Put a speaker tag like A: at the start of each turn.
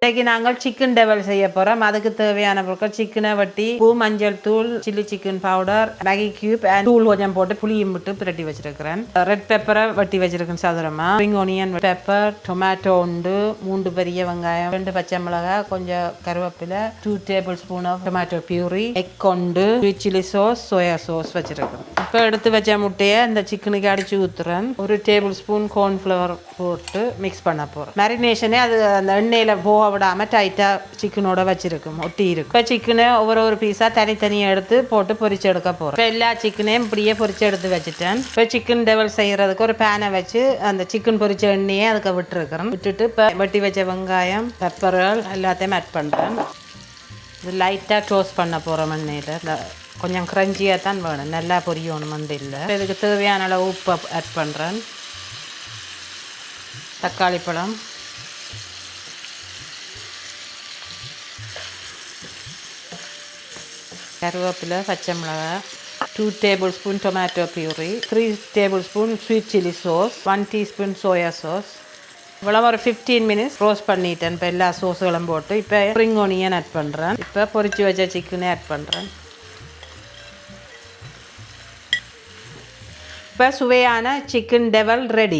A: இன்னைக்கு நாங்கள் சிக்கன் டெவல் செய்ய போகிறோம். அதுக்கு தேவையான பொருட்கள் சிக்கனை வெட்டி பூ, மஞ்சள் தூள், chilli chicken powder, Maggi cube and தூள் கொஞ்சம் போட்டு புளியும் விட்டு பிரட்டி வச்சிருக்கிறேன். ரெட் பெப்பரை வெட்டி வச்சிருக்கேன் சதுரமா. ஸ்ப்ரிங் ஒனியன் பெப்பர், டொமேட்டோ உண்டு, 3 பெரிய வெங்காயம், 2 பச்சை மிளகாய், கொஞ்சம் கருவேப்பிலை, 2 tablespoon of tomato puree, egg உண்டு, sweet chilli sauce, soya sauce வச்சிருக்கேன். இப்போ எடுத்து வச்ச முட்டையை இந்த சிக்கனுக்கு அடிச்சு ஊற்றுறேன். 1 டேபிள் ஸ்பூன் கார்ன்ஃப்ளவர் போட்டு மிக்ஸ் பண்ண போகிறேன். மேரினேஷனே அது அந்த எண்ணெயில் போக விடாமல் டைட்டாக சிக்கனோட வச்சிருக்கும், ஒட்டி இருக்கும். இப்போ சிக்கனை ஒவ்வொரு பீஸாக தனித்தனியாக எடுத்து போட்டு பொரிச்சு எடுக்க போகிறேன். இப்போ எல்லா சிக்கனையும் இப்படியே பொரிச்சு எடுத்து வச்சுட்டேன். இப்போ சிக்கன் டெவல் செய்கிறதுக்கு ஒரு பேனை வச்சு அந்த சிக்கன் பொரிச்ச எண்ணெயை அதுக்கு விட்டுருக்கிறேன். விட்டுட்டு இப்போ வெட்டி வச்ச வெங்காயம், பெப்பர்கள் எல்லாத்தையும் ஆட் பண்ணுறேன். இது லைட்டாக டோஸ்ட் பண்ண போகிறோம் எண்ணெயில். கொஞ்சம் க்ரன்ச்சியாக தான் வேணும், நல்லா பொரியணும் மண்டியில். இதுக்கு தேவையான அளவு உப்பு ஆட் பண்ணுறேன். தக்காளி பழம், கருவேப்பிலை, பச்சை மிளகாய், 2 table spoon tomato பியூரி, 3 table spoon sweet chilli sauce, 1 teaspoon soya sauce. இவ்வளோ ஒரு 15 மினிட்ஸ் ரோஸ்ட் பண்ணிட்டேன். இப்போ எல்லா சோஸுகளும் போட்டு இப்போ ஸ்ப்ரிங் ஒனியன் ஆட் பண்ணுறேன். இப்போ பொரிச்சு வச்ச சிக்கனே ஆட் பண்ணுறேன். இப்போ சுவையான சிக்கன் டெவல் ரெடி.